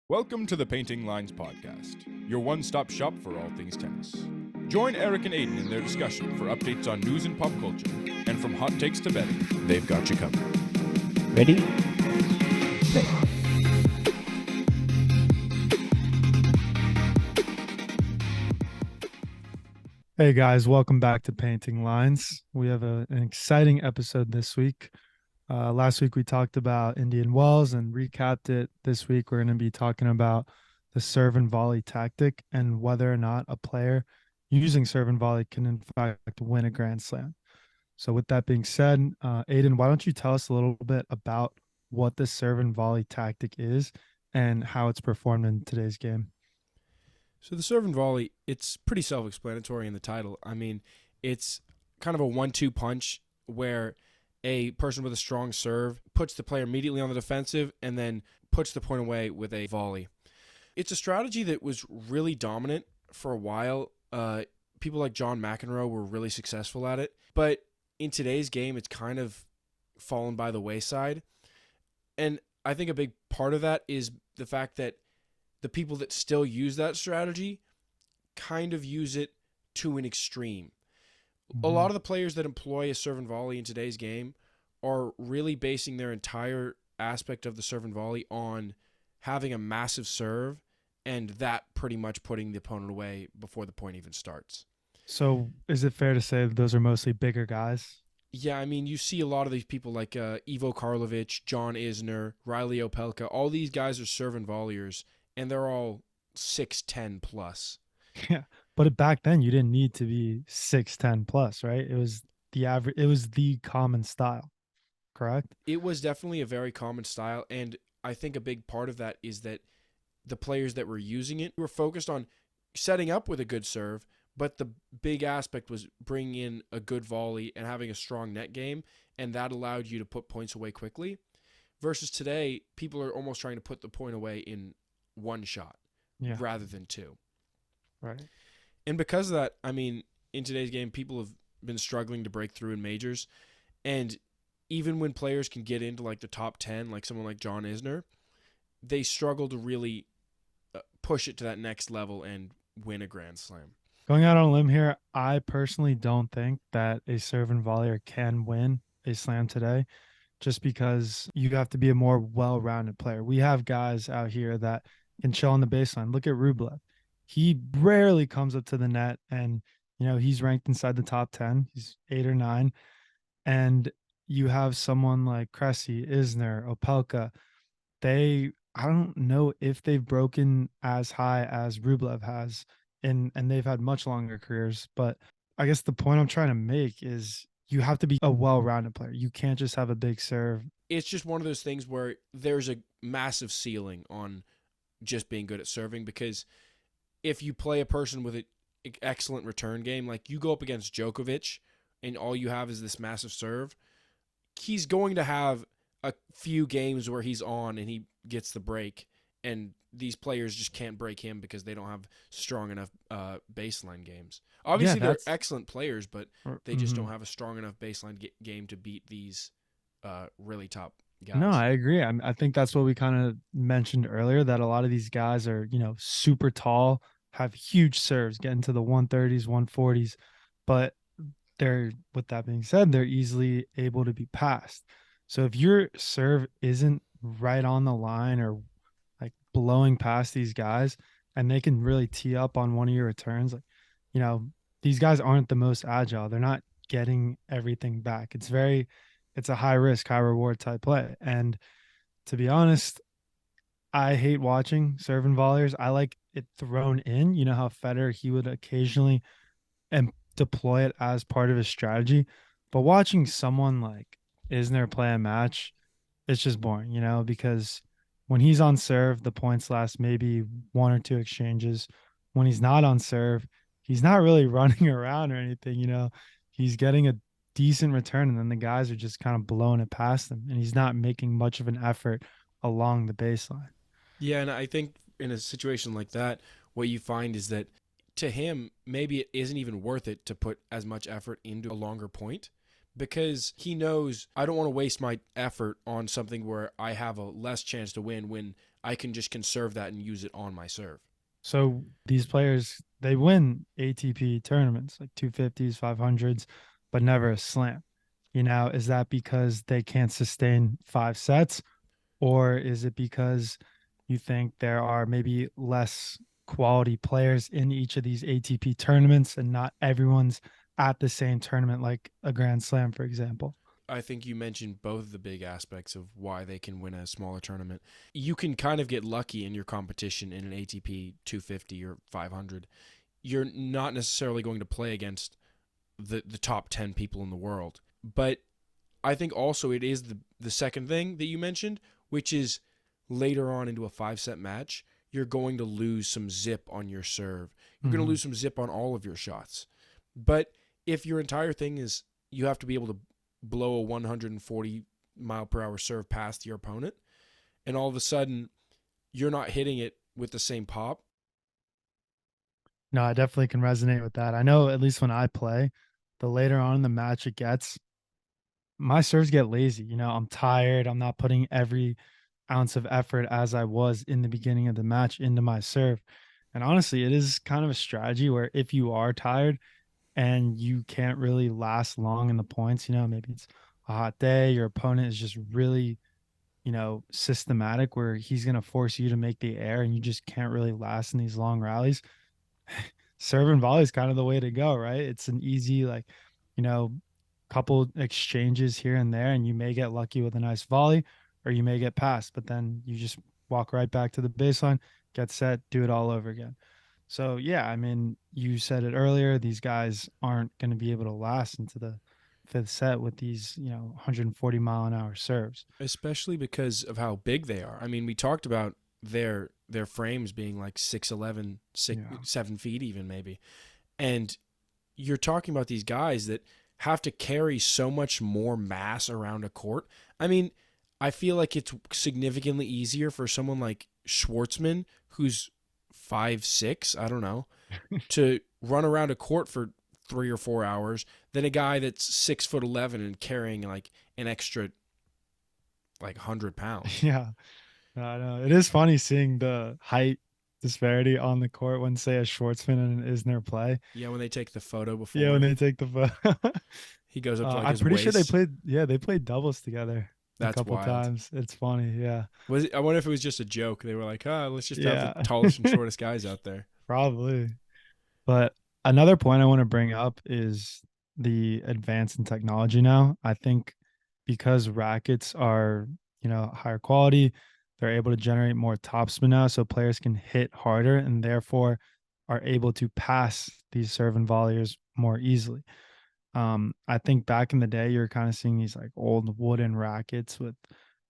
Welcome to the Painting Lines Podcast, your one-stop shop for all things tennis. Join Erik and Aidan in their discussion for updates on news and pop culture, and from hot takes to betting, they've got you covered. Ready? Play. Hey guys, welcome back to Painting Lines. We have an exciting episode this week. Last week we talked about Indian Wells and recapped it. This week we're going to be talking about the serve and volley tactic and whether or not a player using serve and volley can in fact win a Grand Slam. So with that being said, Aidan, why don't you tell us a little bit about what the serve and volley tactic is and how it's performed in today's game? So the serve and volley, it's pretty self-explanatory in the title. I mean, it's kind of a 1-2 punch where a person with a strong serve puts the player immediately on the defensive and then puts the point away with a volley. It's a strategy that was really dominant for a while. People like John McEnroe were really successful at it. But in today's game, it's kind of fallen by the wayside. And I think a big part of that is the fact that the people that still use that strategy kind of use it to an extreme. A lot of the players that employ a serve and volley in today's game are really basing their entire aspect of the serve and volley on having a massive serve and that pretty much putting the opponent away before the point even starts. So is it fair to say that those are mostly bigger guys? Yeah, I mean, you see a lot of these people like Ivo Karlovic, John Isner, Riley Opelka. All these guys are serve and volleyers, and they're all 6'10 plus. Yeah. But back then you didn't need to be 6'10 plus, right? It was the average, it was the common style, correct? It was definitely a very common style, and I think a big part of that is that the players that were using it were focused on setting up with a good serve, but the big aspect was bringing in a good volley and having a strong net game, and that allowed you to put points away quickly. Versus today, people are almost trying to put the point away in one shot rather than two. Right. And because of that, I mean, in today's game, people have been struggling to break through in majors. And even when players can get into like the top 10, like someone like John Isner, they struggle to really push it to that next level and win a Grand Slam. Going out on a limb here, I personally don't think that a serve and volleyer can win a slam today, just because you have to be a more well-rounded player. We have guys out here that can chill on the baseline. Look at Rublev. He rarely comes up to the net, and he's ranked inside the top 10. He's 8 or 9. And you have someone like Cressy, Isner, Opelka. I don't know if they've broken as high as Rublev has, and they've had much longer careers. But I guess the point I'm trying to make is you have to be a well-rounded player. You can't just have a big serve. It's just one of those things where there's a massive ceiling on just being good at serving, because if you play a person with an excellent return game, like you go up against Djokovic and all you have is this massive serve, he's going to have a few games where he's on and he gets the break, and these players just can't break him because they don't have strong enough baseline games. Obviously, they're excellent players, but they just don't have a strong enough baseline game to beat these really top guys. No, I agree. I think that's what we kind of mentioned earlier, that a lot of these guys are, super tall, have huge serves, get into the 130s, 140s, but with that being said, they're easily able to be passed. So if your serve isn't right on the line or like blowing past these guys, and they can really tee up on one of your returns, like, these guys aren't the most agile. They're not getting everything back. It's a high risk, high reward type play. And to be honest, I hate watching serve and volleyers. I like it thrown in. You know how Federer, he would occasionally deploy it as part of his strategy. But watching someone like Isner play a match, it's just boring, because when he's on serve, the points last maybe one or two exchanges. When he's not on serve, he's not really running around or anything, he's getting a decent return, and then the guys are just kind of blowing it past him, and he's not making much of an effort along the baseline. Yeah, and I think in a situation like that, what you find is that to him, maybe it isn't even worth it to put as much effort into a longer point, because he knows I don't want to waste my effort on something where I have a less chance to win when I can just conserve that and use it on my serve. So these players, they win ATP tournaments like 250s, 500s, but never a slam. Is that because they can't sustain 5 sets, or is it because you think there are maybe less quality players in each of these ATP tournaments and not everyone's at the same tournament, like a Grand Slam, for example? I think you mentioned both of the big aspects of why they can win a smaller tournament. You can kind of get lucky in your competition in an ATP 250 or 500. You're not necessarily going to play against the top 10 people in the world. But I think also it is the second thing that you mentioned, which is later on into a 5-set match, you're going to lose some zip on your serve. You're going to lose some zip on all of your shots. But if your entire thing is you have to be able to blow a 140 mile per hour serve past your opponent, and all of a sudden you're not hitting it with the same pop. No, I definitely can resonate with that. I know at least when I play, the later on in the match it gets, my serves get lazy. I'm tired. I'm not putting every ounce of effort as I was in the beginning of the match into my serve. And honestly, it is kind of a strategy where if you are tired and you can't really last long in the points, maybe it's a hot day, your opponent is just really, systematic where he's going to force you to make the air and you just can't really last in these long rallies. Serve and volley is kind of the way to go, right? It's an easy, like, you know, couple exchanges here and there, and you may get lucky with a nice volley or you may get passed, but then you just walk right back to the baseline, get set, do it all over again. So, yeah, I mean, you said it earlier, these guys aren't going to be able to last into the fifth set with these, 140-mile-an-hour serves. Especially because of how big they are. I mean, we talked about their frames being like 6'11", 7 feet even maybe. And you're talking about these guys that have to carry so much more mass around a court. I mean, I feel like it's significantly easier for someone like Schwartzman, who's 5'6", I don't know, to run around a court for 3 or 4 hours than a guy that's 6'11" and carrying like an extra like 100 pounds. Yeah. I know. It is funny seeing the height disparity on the court when, say, a Schwartzman and an Isner play. Yeah, when they take the photo before. Yeah, when they take the photo. He goes up to like I'm his pretty waist. sure they played doubles together That's a couple wild. times. It's funny, yeah. I wonder if it was just a joke. They were like, let's just have Yeah. the tallest and shortest guys out there. Probably. But another point I want to bring up is the advance in technology now. I think because rackets are, higher quality, they're able to generate more topspin now, so players can hit harder and therefore are able to pass these serve and volleyers more easily. I think back in the day, you're kind of seeing these like old wooden rackets with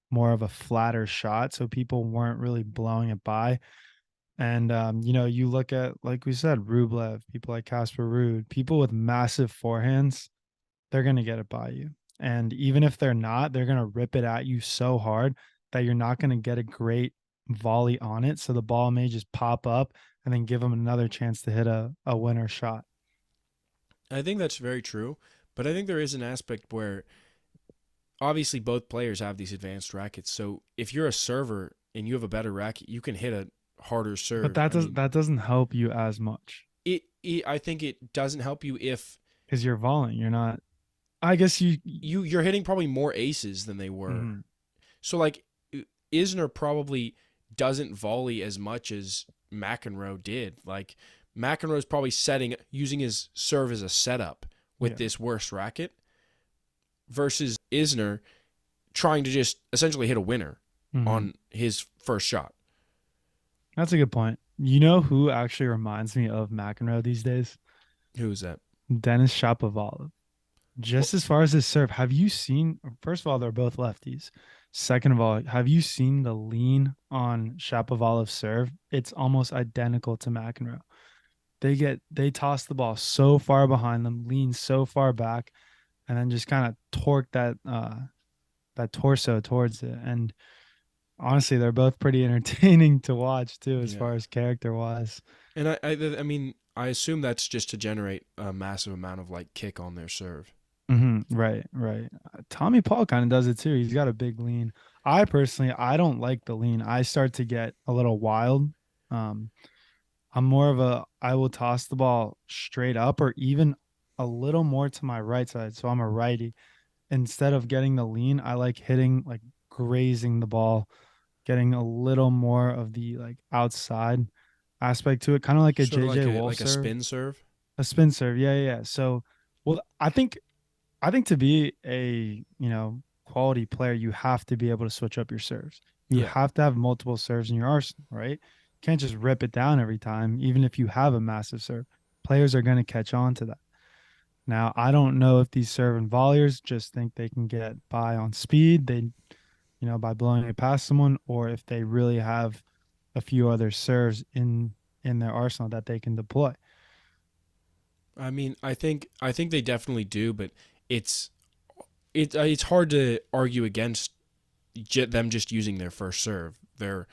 more of a flatter shot, so people weren't really blowing it by. And you look at, like we said, Rublev, people like Casper Ruud, people with massive forehands, they're gonna get it by you. And even if they're not, they're gonna rip it at you so hard that you're not gonna get a great volley on it. So the ball may just pop up and then give them another chance to hit a winner shot. I think that's very true, but I think there is an aspect where obviously both players have these advanced rackets. So if you're a server and you have a better racket, you can hit a harder serve. But that doesn't help you as much. I think it doesn't help you if because you're volleying. You're not. I guess you're hitting probably more aces than they were. Mm-hmm. So like Isner probably doesn't volley as much as McEnroe did. Like McEnroe's probably using his serve as a setup with this worse racket versus Isner trying to just essentially hit a winner on his first shot. That's a good point. You know who actually reminds me of McEnroe these days? Who is that? Dennis Shapovalov. Just as far as his serve, have you seen, first of all, they're both lefties. Second of all, have you seen the lean on Shapovalov's serve? It's almost identical to McEnroe. They toss the ball so far behind them, lean so far back, and then just kind of torque that torso towards it. And honestly, they're both pretty entertaining to watch too, as far as character wise. And I mean, I assume that's just to generate a massive amount of like kick on their serve. Mm-hmm. Right. Tommy Paul kind of does it too. He's got a big lean. I personally, I don't like the lean. I start to get a little wild. Um, I'm more of I will toss the ball straight up or even a little more to my right side. So I'm a righty. Instead of getting the lean, I like hitting, like grazing the ball, getting a little more of the like outside aspect to it, kind of like a Sort of JJ Wolf like a serve, spin serve. a spin serve. Yeah, yeah, yeah. So, well, I think to be a, quality player, you have to be able to switch up your serves. You Yeah. have to have multiple serves in your arsenal, right? You can't just rip it down every time, even if you have a massive serve. Players are going to catch on to that. Now, I don't know if these serve and volleyers just think they can get by on speed, by blowing it past someone, or if they really have a few other serves in their arsenal that they can deploy. I mean, I think they definitely do, but it's it's hard to argue against them just using their first serve, their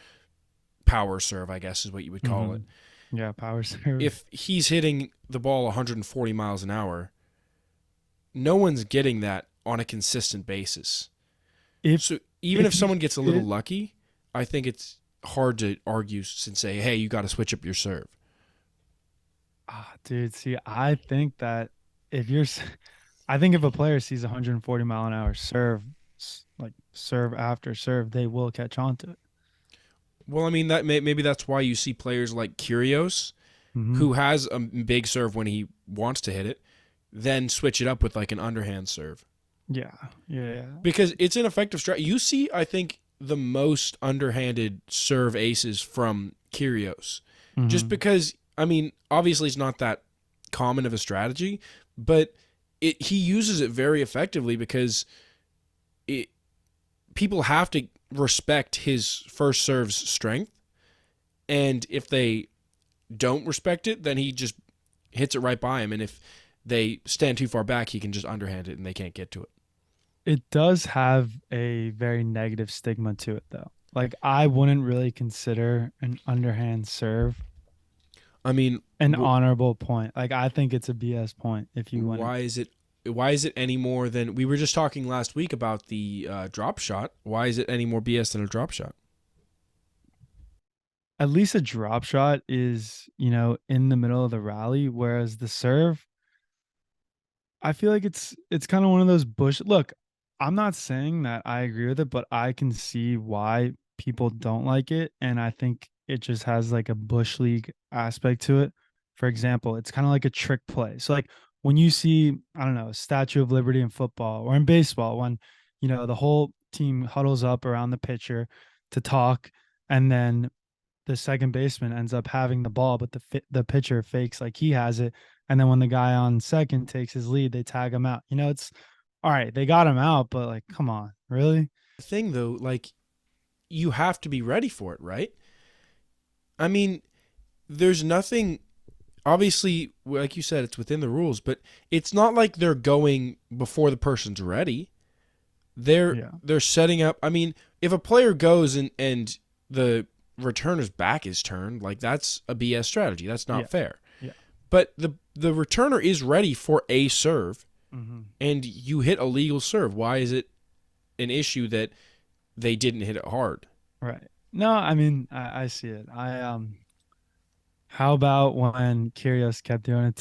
power serve, I guess is what you would call it. Yeah, power serve. If he's hitting the ball 140 miles an hour, no one's getting that on a consistent basis. If So even if if someone gets a little it, lucky, I think it's hard to argue and say, "Hey, you got to switch up your serve." dude, see, I think that if you're, I think if a player sees 140-mile-an-hour serve, like serve after serve, they will catch on to it. Well, I mean maybe that's why you see players like Kyrgios, Mm-hmm. who has a big serve when he wants to hit it, then switch it up with like an underhand serve Yeah, yeah, yeah. because it's an effective strat. You see, I think the most underhanded serve aces from Kyrgios, just Mm-hmm. because I mean, obviously it's not that common of a strategy, but he uses it very effectively because it people have to respect his first serve's strength, and if they don't respect it, then he just hits it right by him, and if they stand too far back, he can just underhand it and they can't get to it. It does have a very negative stigma to it, though. Like, I wouldn't really consider an underhand serve I mean, an honorable point. Like, I think it's a BS point if you win it. why is it any more than we were just talking last week about the drop shot? Why is it any more BS than a drop shot? At least a drop shot is, in the middle of the rally, whereas the serve, I feel like it's kind of one of those bush. Look, I'm not saying that I agree with it, but I can see why people don't like it, and I think it just has like a bush league aspect to it. For example, it's kind of like a trick play. So like when you see, I don't know, a Statue of Liberty in football or in baseball, when the whole team huddles up around the pitcher to talk, and then the second baseman ends up having the ball, but the pitcher fakes like he has it, and then when the guy on second takes his lead, they tag him out. It's all right. They got him out, but like, come on, really? The thing though, like you have to be ready for it, right? I mean, there's nothing obviously like you said it's within the rules, but it's not like they're going before the person's ready. They're Yeah, they're setting up. I mean, if a player goes and the returner's back is turned, like that's a BS strategy. That's not yeah, fair. yeah. But the returner is ready for a serve Mm-hmm. and you hit a legal serve. Why is it an issue that they didn't hit it hard? Right. No, I mean, I see it. How about when Kyrgios kept doing it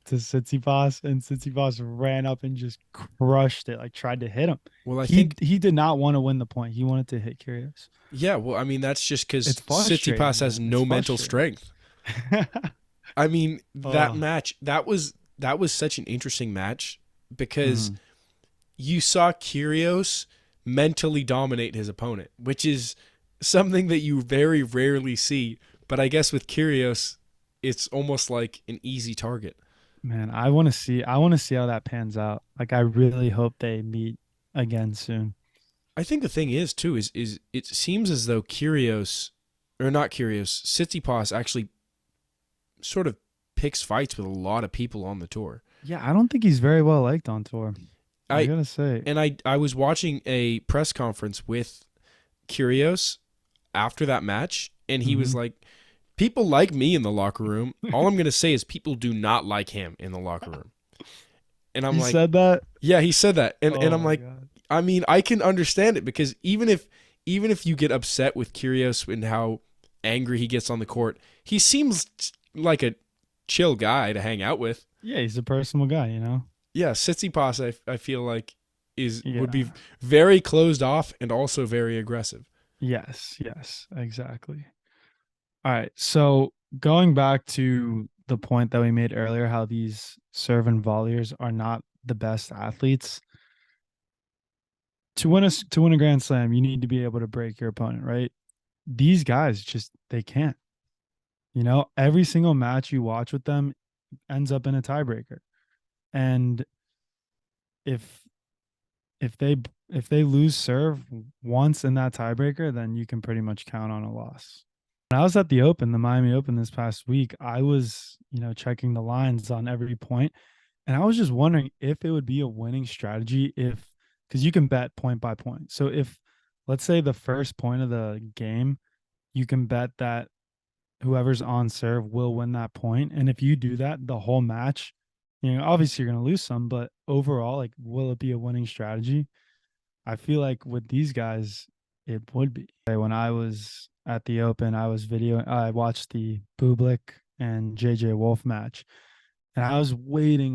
to Tsitsipas, and Tsitsipas ran up and just crushed it, like tried to hit him. Well, I He think he did not want to win the point. He wanted to hit Kyrgios. yeah, well, I mean that's just cuz It's frustrating, Tsitsipas has man. no It's mental frustrating. strength. I mean, that Oh. match, that was such an interesting match because Mhm. you saw Kyrgios mentally dominate his opponent, which is something that you very rarely see. But I guess with Kyrgios, it's almost like an easy target. Man, I want to see how that pans out. Like, I really hope they meet again soon. I think the thing is too is it seems as though Kyrgios, or not Kyrgios, Tsitsipas actually sort of picks fights with a lot of people on the tour. Yeah, I don't think he's very well liked on tour. I I gotta say. and I was watching a press conference with Kyrgios after that match, and he was Mhm. like, "People like me in the locker room. All I'm gonna say is people do not like him in the locker room." And I'm He like, said that. "Yeah, he said that," and Oh I'm my like, god. I mean, I can understand it because even if even if you get upset with Kyrgios and how angry he gets on the court, he seems like a chill guy to hang out with. Yeah, he's a personal guy, you know? Yeah, Tsitsipas, I feel like would be Yeah. very closed off and also very aggressive. Yes, exactly. All right. So going back to the point that we made earlier, how these serve and volleyers are not the best athletes. To win a Grand Slam, you need to be able to break your opponent, right? These guys just they can't. You know, every single match you watch with them ends up in a tiebreaker. And if if they lose serve once in that tiebreaker, then you can pretty much count on a loss. When I was at the Open, the Miami Open this past week, I was, checking the lines on every point, and I was just wondering if it would be a winning strategy if because you can bet point by point. So if let's say the first point of the game, you can bet that whoever's on serve will win that point. And if you do that the whole match, obviously you're going to lose some, but overall, like, will it be a winning strategy? I feel like with these guys, it would be. When I was at the Open, I watched the Bublik and JJ Wolf match, and I was waiting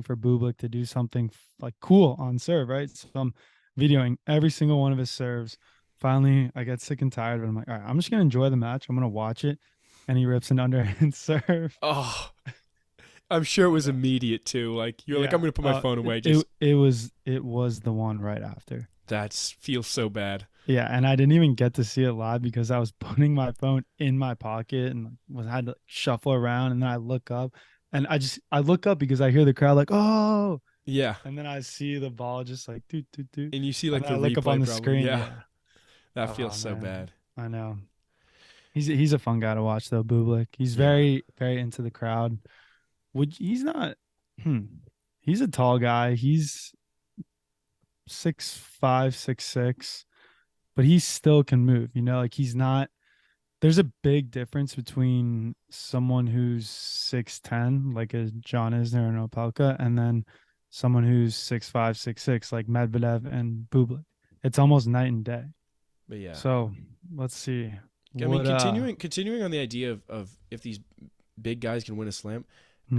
for Bublik to do something like cool on serve, right? So I'm videoing every single one of his serves. Finally, I get sick and tired of it. I'm like, all right, I'm just going to enjoy the match. I'm going to watch it. And he rips an underhand serve. Oh, I'm sure it was immediate too. Like you're like, I'm gonna put my phone away. It was the one right after. That feels so bad. Yeah, and I didn't even get to see it live because I was putting my phone in my pocket and had to shuffle around. And then I look up, and I look up because I hear the crowd like, oh, yeah, and then I see the ball just like doot doot doot, and you see like the I look up on the probably. screen. Yeah, that feels so man. bad. I know. He's a fun guy to watch though, Bublik. He's very into the crowd. He's not he's a tall guy. He's 6'5", 6'6", but he still can move, like he's not there's a big difference between someone who's 6'10", like a John Isner and Opelka, and then someone who's 6'5", 6'6", like Medvedev and Bublik. It's almost night and day. But yeah. So let's see. I mean, continuing on the idea of if these big guys can win a slam,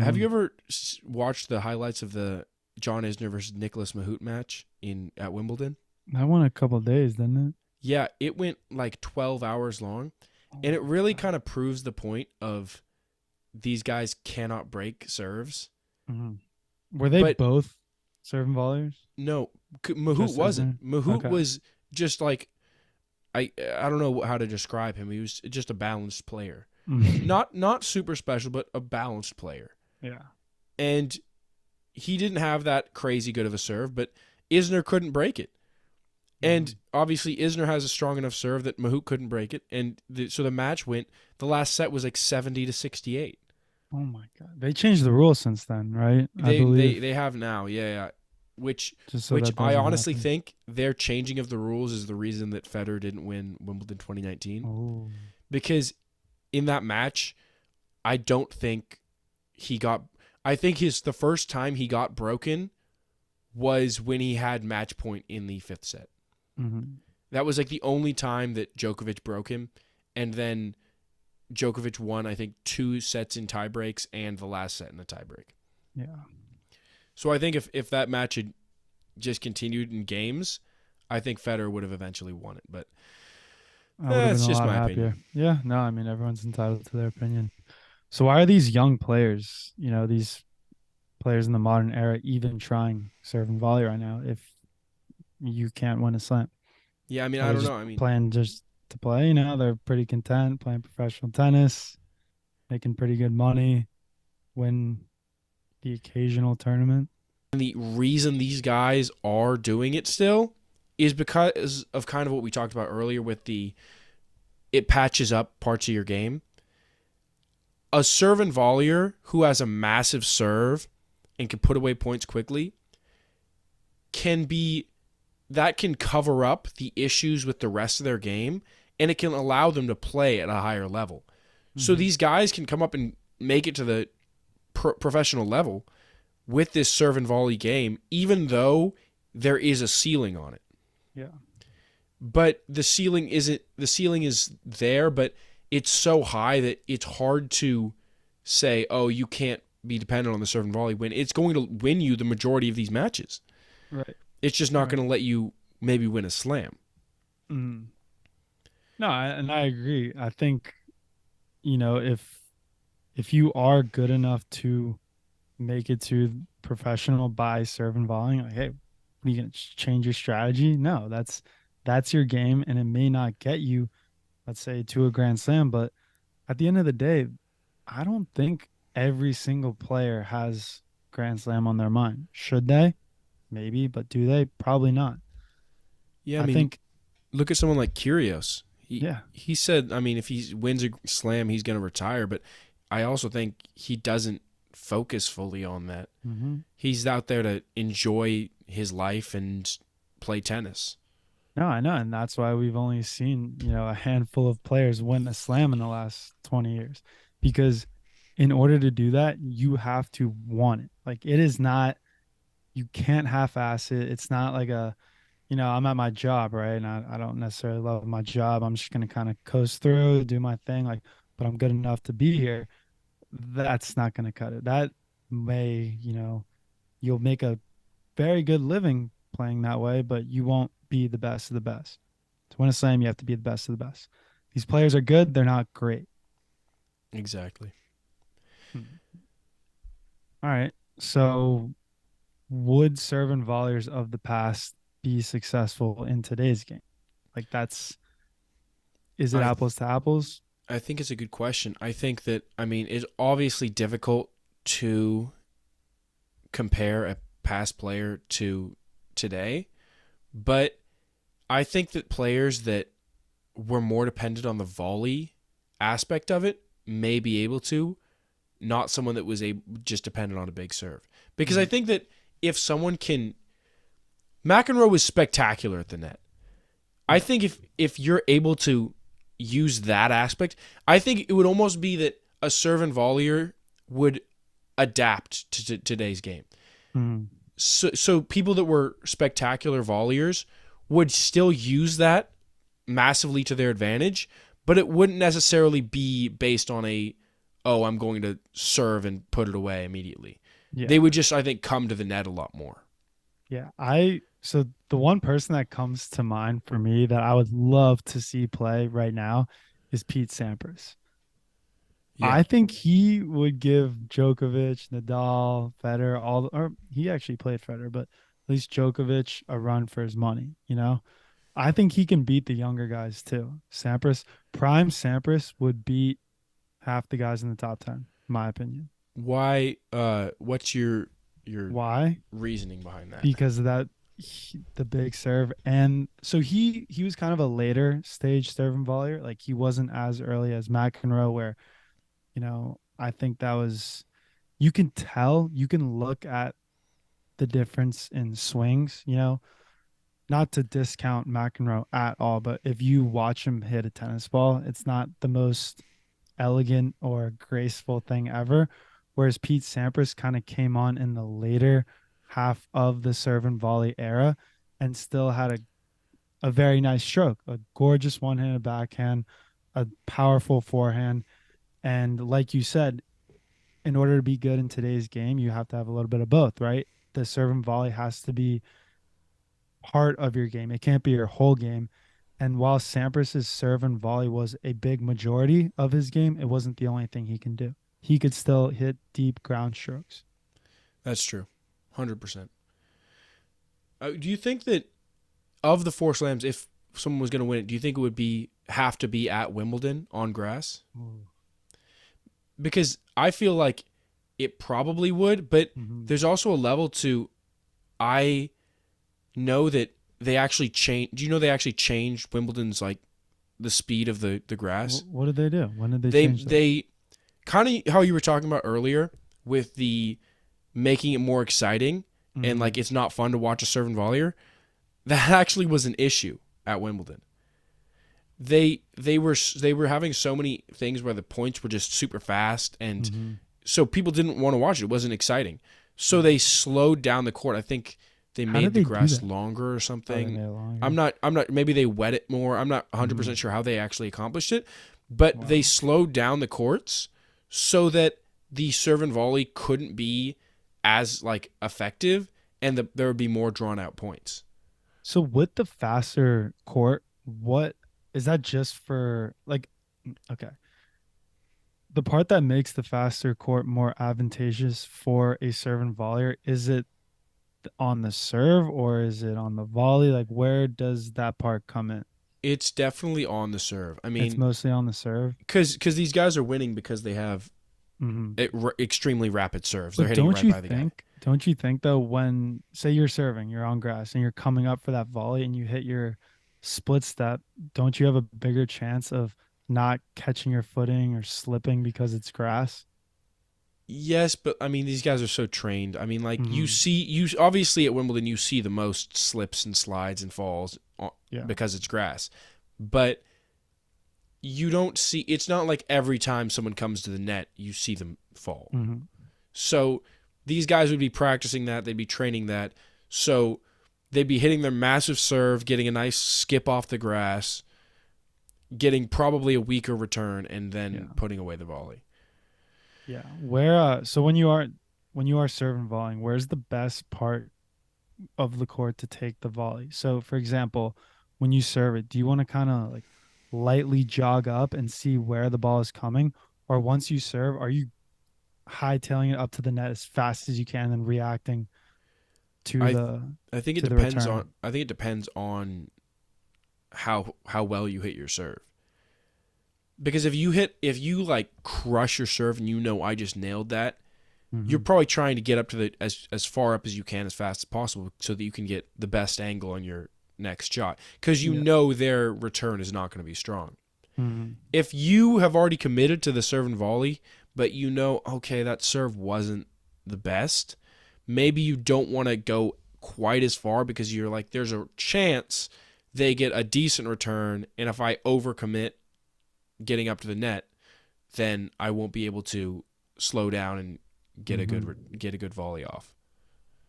have you ever watched the highlights of the John Isner versus Nicholas Mahut match at Wimbledon? That went a couple of days, didn't it? Yeah, it went like 12 hours long, and it really kind of proves the point of these guys cannot break serves. Mm-hmm. Were they both serving volleyers? No, Mahut wasn't. Mahut was just like, I don't know how to describe him. He was just a balanced player. Not super special, but a balanced player. Yeah. And he didn't have that crazy good of a serve, but Isner couldn't break it. And obviously Isner has a strong enough serve that Mahut couldn't break it. And so the match went, the last set was like 70-68. Oh my God. They changed the rules since then, right? I believe. They have now, yeah. Which I honestly think their changing of the rules is the reason that Federer didn't win Wimbledon 2019. Oh. Because in that match, I don't think he got... I think the first time he got broken was when he had match point in the fifth set. Mm-hmm. That was like the only time that Djokovic broke him. And then Djokovic won, I think, 2 sets in tie breaks and the last set in a tie break. Yeah. So I think if that match had just continued in games, I think Federer would have eventually won it. But that's just my opinion. Yeah, no, I mean, everyone's entitled to their opinion. So why are these young players, these players in the modern era, even trying serve and volley right now if you can't win a slam? Yeah, I mean, I don't know. I mean, playing just to play, they're pretty content playing professional tennis, making pretty good money, win the occasional tournament. And the reason these guys are doing it still is because of kind of what we talked about earlier with it patches up parts of your game. A serve and volleyer who has a massive serve and can put away points quickly can cover up the issues with the rest of their game, and it can allow them to play at a higher level. Mm-hmm. So these guys can come up and make it to the professional level with this serve and volley game, even though there is a ceiling on it. Yeah. but the ceiling isn't. The ceiling is there, but it's so high that it's hard to say, oh, you can't be dependent on the serve and volley win. It's going to win you the majority of these matches. Right. It's just not going to let you maybe win a slam. Mm. No, and I agree. I think, you know, if you are good enough to make it to professional by serve and volleying, like, hey, are you gonna change your strategy? No, that's your game, and it may not get you, let's say, to a grand slam, but at the end of the day, I don't think every single player has grand slam on their mind. Should they? Maybe, but do they? Probably not. Yeah, I think look at someone like Kyrgios. Yeah. He said, I mean, if he wins a slam, he's going to retire, but I also think he doesn't focus fully on that. Mm-hmm. He's out there to enjoy his life and play tennis. No, I know, and that's why we've only seen, you know, a handful of players win a slam in the last 20 years. Because in order to do that, you have to want it. Like, it is not, you can't half-ass it. It's not like a, you know, I'm at my job, right? And I don't necessarily love my job. I'm just going to kind of coast through, do my thing, like, but I'm good enough to be here. That's not going to cut it. That may, you know, you'll make a very good living playing that way, but you won't be the best of the best. To win a slam, you have to be the best of the best. These players are good. They're not great. Exactly. All right. So would serve and volleyers of the past be successful in today's game? Like, is it apples to apples? I think it's a good question. I think that, I mean, it's obviously difficult to compare a past player to today, but I think that players that were more dependent on the volley aspect of it may be able to, not someone that was just dependent on a big serve. Because I think that if someone can, McEnroe was spectacular at the net. I think if you're able to use that aspect, I think it would almost be that a serve and volleyer would adapt to today's game. Mm. So people that were spectacular volleyers would still use that massively to their advantage, but it wouldn't necessarily be based on I'm going to serve and put it away immediately. Yeah. They would just, I think, come to the net a lot more. Yeah. So the one person that comes to mind for me that I would love to see play right now is Pete Sampras. Yeah. I think he would give Djokovic, Nadal, Federer, or he actually played Federer, but at least Djokovic a run for his money, you know? I think he can beat the younger guys too. Prime Sampras would beat half the guys in the top 10, in my opinion. Why? What's your Why? reasoning behind that? Because of that, the big serve. And so he was kind of a later stage serve and volleyer. Like, he wasn't as early as McEnroe, where, you know, I think that was, you can look at the difference in swings, you know, not to discount McEnroe at all, but if you watch him hit a tennis ball, it's not the most elegant or graceful thing ever. Whereas Pete Sampras kind of came on in the later half of the serve and volley era and still had a very nice stroke, a gorgeous one-handed backhand, a powerful forehand. And like you said, in order to be good in today's game, you have to have a little bit of both, right? The serve and volley has to be part of your game. It can't be your whole game. And while Sampras's serve and volley was a big majority of his game, it wasn't the only thing he can do. He could still hit deep ground strokes. That's true. 100%. Do you think that of the 4 slams, if someone was going to win it, do you think it would have to be at Wimbledon on grass? Ooh. Because I feel like it probably would, but Mm-hmm. there's also a level to, I know that they actually changed. Do you know they actually changed Wimbledon's, like, the speed of the grass? What did they do? When did they change that? They kind of how you were talking about earlier with the making it more exciting and like it's not fun to watch a serve and volleyer. That actually was an issue at Wimbledon. They were having so many things where the points were just super fast, and so people didn't want to watch it. It wasn't exciting. So they slowed down the court. I think they How do made the they do grass that? longer or Oh, they something. made it longer. I'm not, maybe they wet it more. I'm not 100% Mhm. sure how they actually accomplished it, but they Wow. slowed down the courts so that the serve and volley couldn't be as like effective, and there would be more drawn out points. So with the faster court, what is that just for like okay. The part that makes the faster court more advantageous for a serve and volleyer, is it on the serve or is it on the volley? Like where does that part come in? It's definitely on the serve. I It's mean, mostly on the serve. because these guys are winning because they have Hmm. extremely rapid serves. They're But hitting it right by the guy. don't you think though, when say you're serving, you're on grass and you're coming up for that volley and you hit your split step, don't you have a bigger chance of not catching your footing or slipping because it's grass? Yes, but I mean these guys are so trained. I mean, like Hmm. you obviously at Wimbledon you see the most slips and slides and falls Yeah. because it's grass, but you don't see. It's not like every time someone comes to the net you see them fall. Hmm. So these guys would be practicing that. They'd be training that. So they'd be hitting their massive serve, getting a nice skip off the grass, getting probably a weaker return, and then Yeah. putting away the volley. Yeah. Where so when you are serving volleying, where's the best part of the court to take the volley? So for example, when you serve it, do you want to kind of like lightly jog up and see where the ball is coming? Or once you serve, are you hightailing it up to the net as fast as you can and reacting to I the I think it to the depends on return? how well you hit your serve. Because if you like crush your serve and you know I just nailed that, you're Hmm. probably trying to get up to the as far up as you can as fast as possible so that you can get the best angle on your next shot because you Yeah. know their return is not going to be strong. Hmm. If you have already committed to the serve and volley, but you know okay that serve wasn't the best, maybe you don't want to go quite as far because you're like there's a chance they get a decent return, and if I overcommit getting up to the net, then I won't be able to slow down and Hmm. get a good volley off.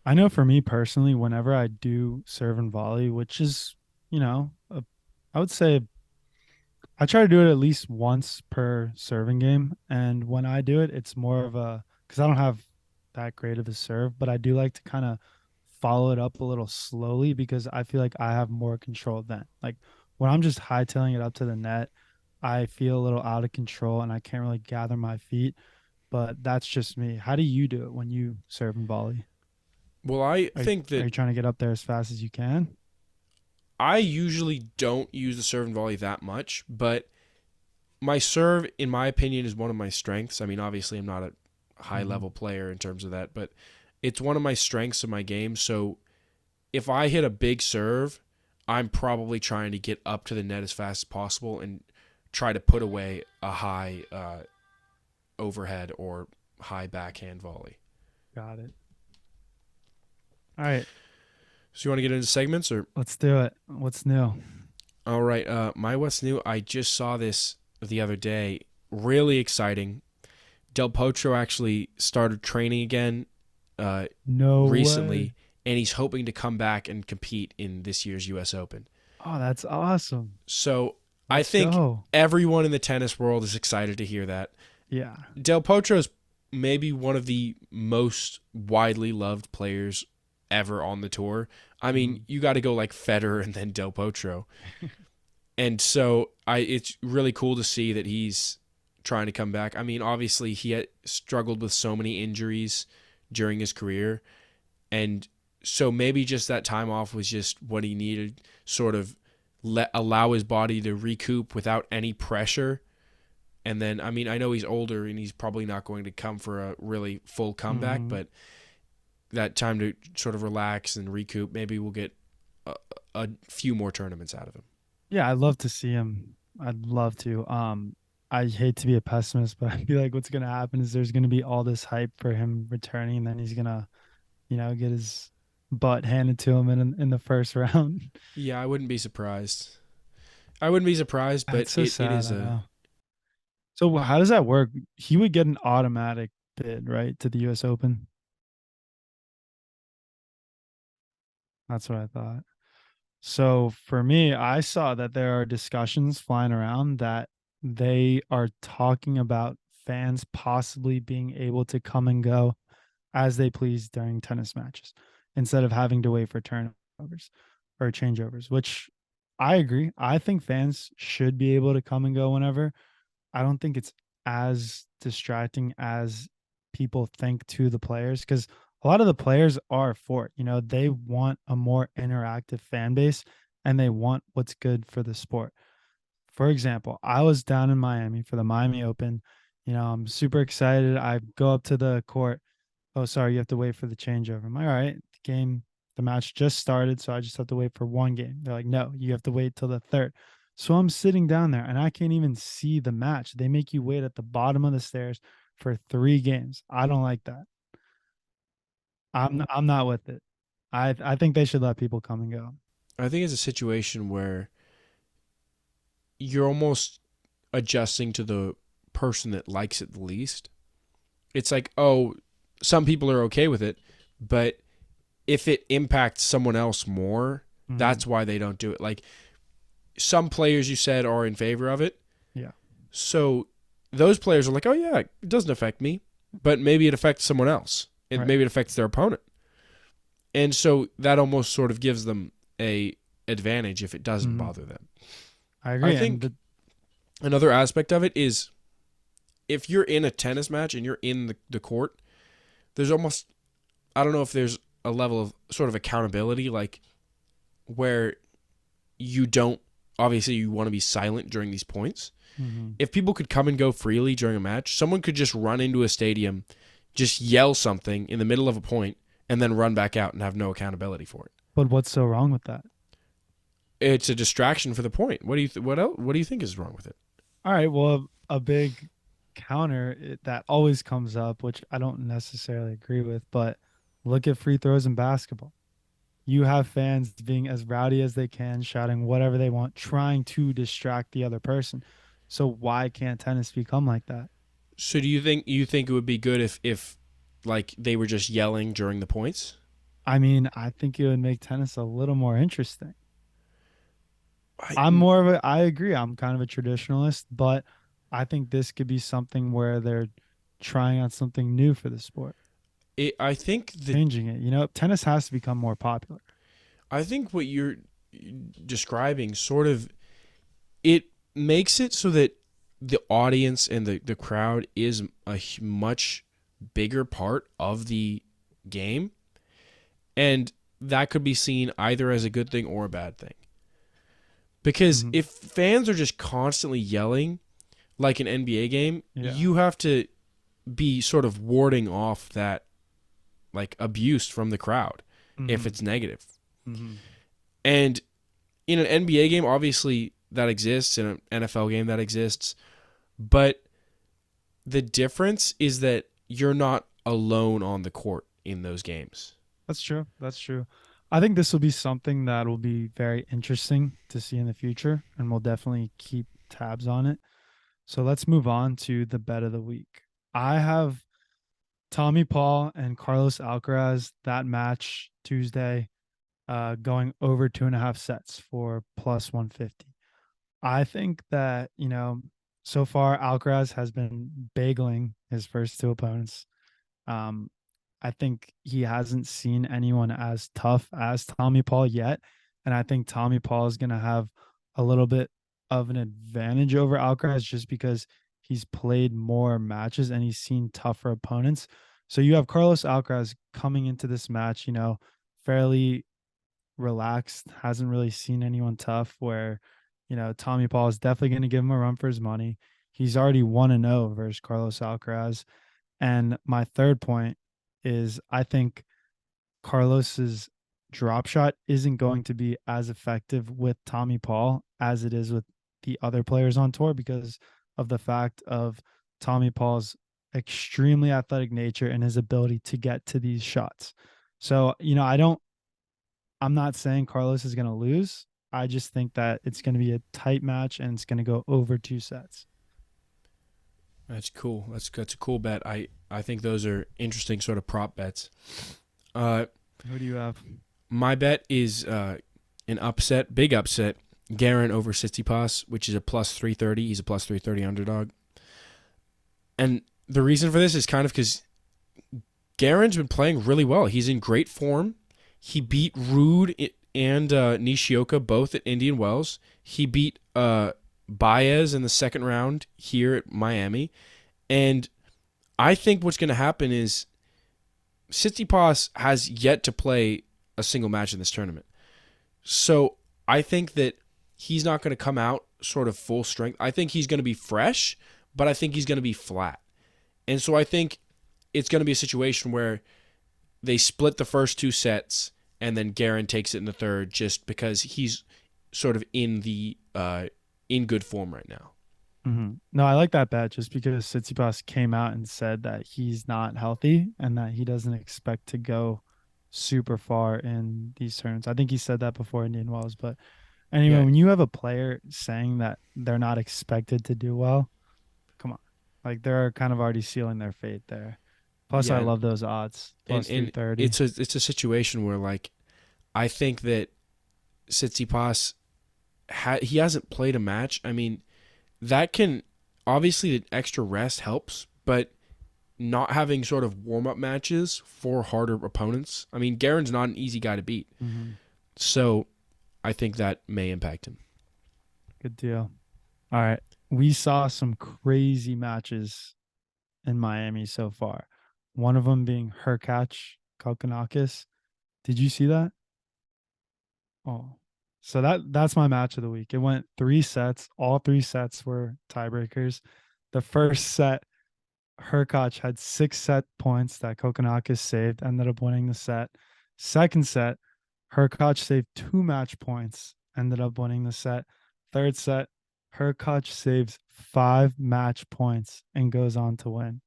I know for me personally, whenever I do serve and volley, which is, I would say I try to do it at least once per serving game. And when I do it, it's more of a, because I don't have that great of a serve, but I do like to kind of follow it up a little slowly because I feel like I have more control then. Like when I'm just hightailing it up to the net, I feel a little out of control and I can't really gather my feet. But that's just me. How do you do it when you serve and volley? Well, I think Are that you trying to get up there as fast as you can? I usually don't use the serve and volley that much, but my serve, in my opinion, is one of my strengths. I mean, obviously, I'm not a high Hmm. level player in terms of that, but it's one of my strengths of my game. So if I hit a big serve, I'm probably trying to get up to the net as fast as possible and try to put away a high overhead or high backhand volley. Got it. All right, So you want to get into segments or? let's do it. What's new? All right, my what's new. I just saw this the other day. Really exciting. Del Potro actually started training again No way. recently, and he's hoping to come back and compete in this year's U.S. Open. Oh, that's awesome. So I Let's think go. everyone in the tennis world is excited to hear that. Yeah. Del Potro is maybe one of the most widely loved players ever on the tour. I mean, Mhm. you got to go like Federer and then Del Potro. And so it's really cool to see that he's trying to come back. I mean, obviously he had struggled with so many injuries during his career, and so maybe just that time off was just what he needed, sort of allow his body to recoup without any pressure. And then, I mean, I know he's older and he's probably not going to come for a really full comeback, Mhm. but that time to sort of relax and recoup, maybe we'll get a few more tournaments out of him. Yeah, I'd love to see him. I'd love to. I hate to be a pessimist, but I feel like what's gonna happen is there's gonna be all this hype for him returning, and then he's gonna, get his butt handed to him in the first round. Yeah, I wouldn't be surprised. I wouldn't be surprised, but That's so it sad. is I a know. So how does that work? He would get an automatic bid, right, to the U.S. Open. That's what I thought. So for me, I saw that there are discussions flying around that they are talking about fans possibly being able to come and go as they please during tennis matches instead of having to wait for turnovers or changeovers, which I agree. I think fans should be able to come and go whenever. I don't think it's as distracting as people think to the players because a lot of the players are for it. They want a more interactive fan base and they want what's good for the sport. For example, I was down in Miami for the Miami Open. I'm super excited. I go up to the court. Oh, sorry, you have to wait for the changeover. I'm like, all right, the match just started, so I just have to wait for one game. They're like, no, you have to wait till the third. So I'm sitting down there and I can't even see the match. They make you wait at the bottom of the stairs for 3 games. I don't like that. I'm not with it. I think they should let people come and go. I think it's a situation where you're almost adjusting to the person that likes it the least. It's like, oh, some people are okay with it, but if it impacts someone else more, that's why they don't do it. Like some players you said are in favor of it. Yeah. So those players are like, oh yeah, it doesn't affect me, but maybe it affects someone else. And Right. maybe it affects their opponent. And so that almost sort of gives them a advantage if it doesn't bother them. I agree. I think another aspect of it is if you're in a tennis match and you're in the court, there's almost, I don't know if there's a level of sort of accountability, like where you don't, obviously you want to be silent during these points. If people could come and go freely during a match, someone could just run into a stadium, just yell something in the middle of a point, and then run back out and have no accountability for it. But what's so wrong with that? It's a distraction for the point. What do you what do you think is wrong with it? All right. Well, a big counter that always comes up, which I don't necessarily agree with, but look at free throws in basketball. You have fans being as rowdy as they can, shouting whatever they want, trying to distract the other person. So why can't tennis become like that? So do you think it would be good if like they were just yelling during the points? I mean, I think it would make tennis a little more interesting. I I agree. I'm kind of a traditionalist, but I think this could be something where they're trying out something new for the sport, I think that changing it. Tennis has to become more popular. I think what you're describing sort of it makes it so that the audience and the crowd is a much bigger part of the game, and that could be seen either as a good thing or a bad thing. Because if fans are just constantly yelling like an NBA game, you have to be sort of warding off that like abuse from the crowd if it's negative. And in an NBA game, obviously that exists, in an NFL game that exists, but the difference is that you're not alone on the court in those games. That's true. That's true. I think this will be something that will be very interesting to see in the future, and we'll definitely keep tabs on it. So let's move on to the bet of the week. I have Tommy Paul and Carlos Alcaraz, that match Tuesday, going over 2.5 sets for plus 150. I think that, so far Alcaraz has been bagling his first 2 opponents. Um, I think he hasn't seen anyone as tough as Tommy Paul yet. And I think Tommy Paul is going to have a little bit of an advantage over Alcaraz just because he's played more matches and he's seen tougher opponents. So you have Carlos Alcaraz coming into this match, fairly relaxed, hasn't really seen anyone tough, where, Tommy Paul is definitely going to give him a run for his money. He's already 1-0 versus Carlos Alcaraz. And my third point is I think Carlos's drop shot isn't going to be as effective with Tommy Paul as it is with the other players on tour because of the fact of Tommy Paul's extremely athletic nature and his ability to get to these shots. So, I'm not saying Carlos is going to lose. I just think that it's going to be a tight match and it's going to go over 2 sets. That's cool. That's a cool bet. I think those are interesting sort of prop bets. Who do you have? My bet is an upset, big upset. Garin over Tsitsipas, which is a plus 330. He's a plus 330 underdog. And the reason for this is kind of because Garin's been playing really well. He's in great form. He beat Rude and Nishioka both at Indian Wells. He beat Baez in the second round here at Miami. And I think what's going to happen is Tsitsipas has yet to play a single match in this tournament. So I think that he's not going to come out sort of full strength. I think he's going to be fresh, but I think he's going to be flat. And so I think it's going to be a situation where they split the first 2 sets and then Garin takes it in the third just because he's sort of in good form right now. Mm-hmm. No, I like that bet just because Tsitsipas came out and said that he's not healthy and that he doesn't expect to go super far in these tournaments. I think he said that before Indian Wells, but anyway, when you have a player saying that they're not expected to do well, come on. Like they're kind of already sealing their fate there. Plus, I love those odds. Plus 330. It's a situation where like I think that Tsitsipas he hasn't played a match. I mean, that can obviously the extra rest helps, but not having sort of warm-up matches for harder opponents. I mean, Garin's not an easy guy to beat. Mm-hmm. So I think that may impact him. Good deal. All right. We saw some crazy matches in Miami so far. One of them being Hurkacz, Kokkinakis. Did you see that? Oh. So that's my match of the week. It went 3 sets. All 3 sets were tiebreakers. The first set, Hurkacz had 6 set points that Kokkinakis saved, ended up winning the set. Second set, Hurkacz saved 2 match points, ended up winning the set. Third set, Hurkacz saves 5 match points and goes on to win.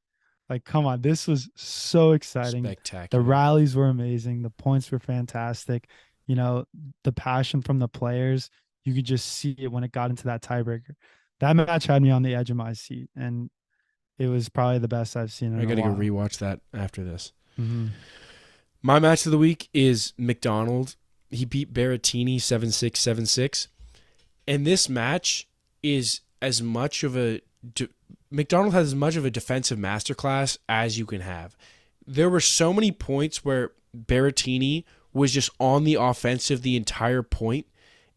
Like, come on, this was so exciting. Spectacular. The rallies were amazing. The points were fantastic. You know, the passion from the players, you could just see it when it got into that tiebreaker. That match had me on the edge of my seat, and it was probably the best I've seen in a while. I got to go rewatch that after this. Mm-hmm. My match of the week is McDonald. He beat Berrettini 7-6, 7-6. And this match is as much of a... McDonald has as much of a defensive masterclass as you can have. There were so many points where Berrettini was just on the offensive the entire point,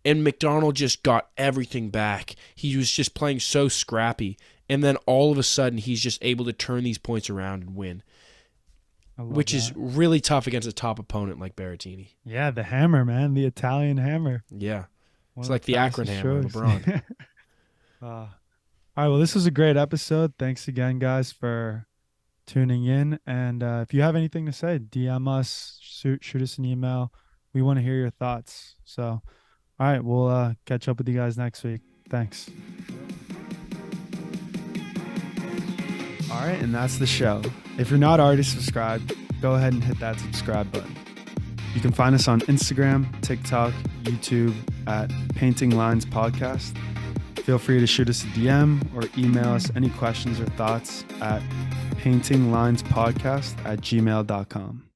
and McDonald just got everything back. He was just playing so scrappy, and then all of a sudden he's just able to turn these points around and win, which is really tough against a top opponent like Berrettini. Yeah, the hammer, man, the Italian hammer. Yeah, it's like the Akron hammer of LeBron. All right, well, this was a great episode. Thanks again, guys, for tuning in. And if you have anything to say, DM us, shoot us an email. We want to hear your thoughts. So, all right, we'll catch up with you guys next week. Thanks. All right, and that's the show. If you're not already subscribed, go ahead and hit that subscribe button. You can find us on Instagram, TikTok, YouTube at Painting Lines Podcast. Feel free to shoot us a DM or email us any questions or thoughts at paintinglinespodcast@gmail.com.